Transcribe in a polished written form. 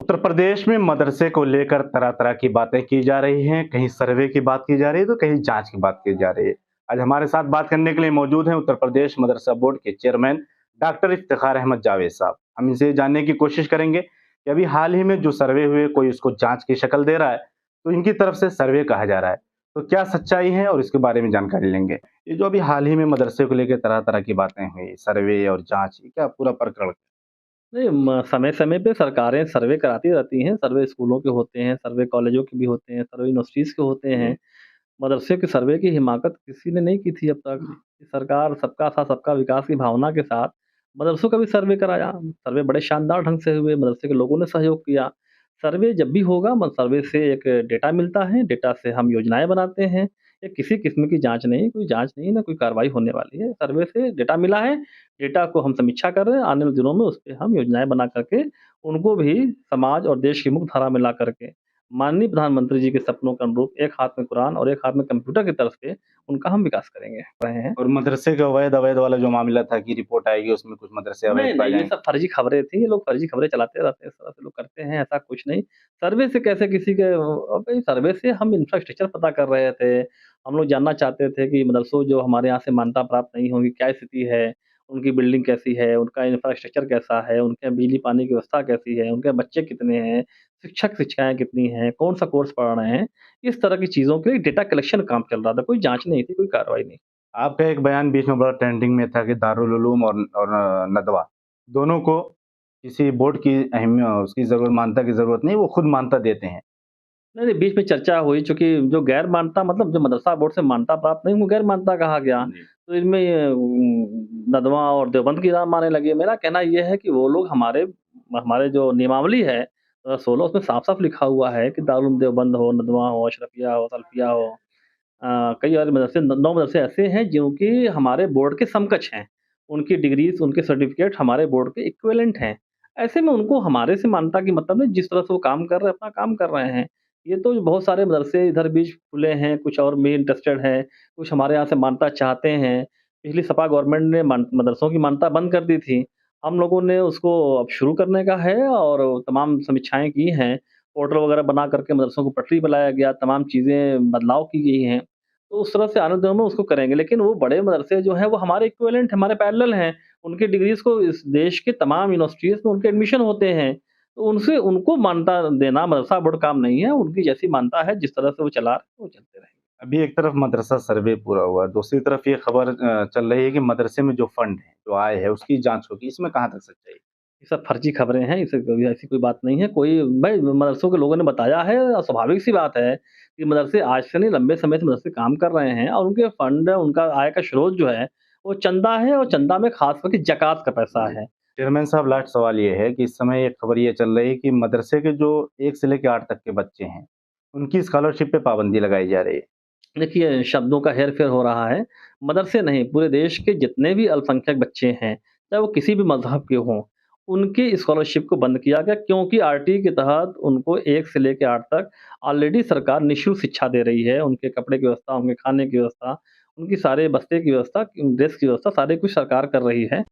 उत्तर प्रदेश में मदरसे को लेकर तरह-तरह की बातें की जा रही हैं। कहीं सर्वे की बात की जा रही है, तो कहीं जाँच की बात की जा रही है। आज हमारे साथ बात करने के लिए मौजूद हैं उत्तर प्रदेश मदरसा बोर्ड के चेयरमैन डॉक्टर इफ्तिखार अहमद जावेद साहब। हम इनसे जानने की कोशिश करेंगे कि अभी हाल ही में जो सर्वे हुए, कोई उसको जाँच की शक्ल दे रहा है, तो इनकी तरफ से सर्वे कहा जा रहा है। तो क्या सच्चाई है और इसके बारे में जानकारी लेंगे। ये जो अभी हाल ही में मदरसे को लेकर तरह-तरह की बातें हुई, सर्वे और जाँच, ये क्या पूरा प्रकरण? नहीं समय-समय पे सरकारें सर्वे कराती रहती हैं। सर्वे स्कूलों के होते हैं, सर्वे कॉलेजों के भी होते हैं, सर्वे यूनिवर्सिटीज़ के होते हैं। मदरसे के सर्वे की हिमाकत किसी ने नहीं की थी अब तक। सरकार सबका साथ सबका विकास की भावना के साथ मदरसों का भी सर्वे कराया। सर्वे बड़े शानदार ढंग से हुए, मदरसे के लोगों ने सहयोग किया। सर्वे जब भी होगा सर्वे से एक डेटा मिलता है, डेटा से हम योजनाएँ बनाते हैं। ये किसी किस्म की जाँच नहीं, कोई जाँच नहीं, ना कोई कार्रवाई होने वाली है। सर्वे से डेटा मिला है, डेटा को हम समीक्षा कर रहे हैं, आने वाले दिनों में उसपे हम योजनाएँ बना कर के उनको भी समाज और देश की मुख्यधारा में ला कर के माननीय प्रधानमंत्री जी के सपनों के अनुरूप एक हाथ में कुरान और एक हाथ में कंप्यूटर की तरफ से उनका हम विकास करेंगे रहे हैं। और मदरसे का अवैध-अवैध वाला जो मामला था कि रिपोर्ट आएगी उसमें कुछ मदरसे अवैध नहीं, पाए नहीं, ये जाएँगे। सब फर्जी खबरें थी, ये लोग फर्जी खबरें चलाते रहते हैं, इस तरह से लोग करते हैं, ऐसा कुछ नहीं। सर्वे से कैसे किसी के भई सर्वे से हम इंफ्रास्ट्रक्चर पता कर रहे थे। हम लोग जानना चाहते थे कि मदरसों जो हमारे यहाँ से मान्यता प्राप्त नहीं होंगी, क्या स्थिति है? उनकी बिल्डिंग कैसी है? उनका इंफ्रास्ट्रक्चर कैसा है? उनके बिजली-पानी की व्यवस्था कैसी है? उनके बच्चे कितने हैं? शिक्षक-शिक्षिकाएँ कितनी हैं? कौन-सा कोर्स पढ़ रहे हैं? इस तरह की चीज़ों के लिए डेटा कलेक्शन काम चल रहा था, कोई जाँच नहीं थी, कोई कार्रवाई नहीं। आपका एक बयान बीच में बड़ा ट्रेंडिंग में था कि दारुल उलूम और नदवा दोनों को किसी बोर्ड की उसकी ज़रूरत मान्यता की ज़रूरत नहीं, वो खुद मान्यता देते हैं। नहीं, नहीं, बीच में चर्चा हुई चूँकि जो गैर मान्यता मतलब जो मदरसा बोर्ड से मान्यता प्राप्त नहीं, उनको गैर मान्यता कहा गया। जी। तो इनमें ये नदवा और देवबंद की राह मानने लगे। मेरा कहना ये है कि वो लोग हमारे हमारे जो नियमावली है 16 उसमें साफ-साफ लिखा हुआ है कि दारुल उलूम देवबंद हो, नदवा हो, अशरफिया हो, सलफिया हो। कई और मदरसे 9 मदरसे ऐसे हैं जो कि हमारे बोर्ड के समकक्ष हैं। उनकी डिग्रीज़, उनके सर्टिफ़िकेट हमारे बोर्ड के इक्विवेलेंट हैं। ऐसे में उनको हमारे से मान्यता की मतलब नहीं, जिस तरह से वो काम कर रहे हैं, अपना काम कर रहे हैं। ये तो बहुत सारे मदरसे इधर बीच खुले हैं, कुछ और में इंटरेस्टेड हैं, कुछ हमारे यहाँ से मान्यता चाहते हैं। पिछली सपा गवर्नमेंट ने मदरसों की मान्यता बंद कर दी थी। हम लोगों ने उसको अब शुरू करने का है और तमाम समीक्षाएँ की हैं। पोर्टल वगैरह बना करके मदरसों को पटरी बनाया गया, तमाम चीज़ें बदलाव की गई हैं। तो उस तरह से आने दिनों में उसको करेंगे, लेकिन वो बड़े मदरसे जो हैं वो हमारे इक्विवेलेंट हमारे पैरेलल हैं। उनकी डिग्रीज़ को इस देश के तमाम यूनिवर्सिटीज़ में उनके एडमिशन होते हैं। तो उनसे उनको मान्यता देना मदरसा बोर्ड काम नहीं है, उनकी जैसी मान्यता है, जिस तरह से वो चला रहे हैं, वो चलते रहेंगे। अभी एक तरफ मदरसा सर्वे पूरा हुआ, दूसरी तरफ ये खबर चल रही है कि मदरसे में जो फंड है, जो आय है, उसकी जाँच होगी। इसमें कहाँ तक सच्चाई है? ये सब फर्जी खबरें हैं, इससे कोई ऐसी कोई बात नहीं है। कोई भाई मदरसों के लोगों ने बताया है और स्वाभाविक सी बात है कि मदरसे आज से नहीं लंबे समय से मदरसे काम कर रहे हैं और उनके फंड उनका आय का स्रोत जो है, वो चंदा है और चंदा में खास करके ज़कात का पैसा जी। है। चेयरमैन साहब लास्ट सवाल ये है कि इस समय एक खबर ये चल रही है कि मदरसे के जो 1 से लेके 8 तक के बच्चे हैं, उनकी स्कॉलरशिप पे पाबंदी लगाई जा रही है। देखिए, शब्दों का हेर-फेर हो रहा है। मदरसे नहीं, पूरे देश के जितने भी अल्पसंख्यक बच्चे हैं, चाहे वो किसी भी मज़हब के हों, उनकी स्कॉलरशिप को बंद किया गया क्योंकि आरटीई के तहत उनको 1 से लेके 8 तक ऑलरेडी सरकार निःशुल्क शिक्षा दे रही है। उनके कपड़े की व्यवस्था, उनके खाने की व्यवस्था, उनकी सारे बस्ते की व्यवस्था, ड्रेस की व्यवस्था सारे कुछ सरकार कर रही है।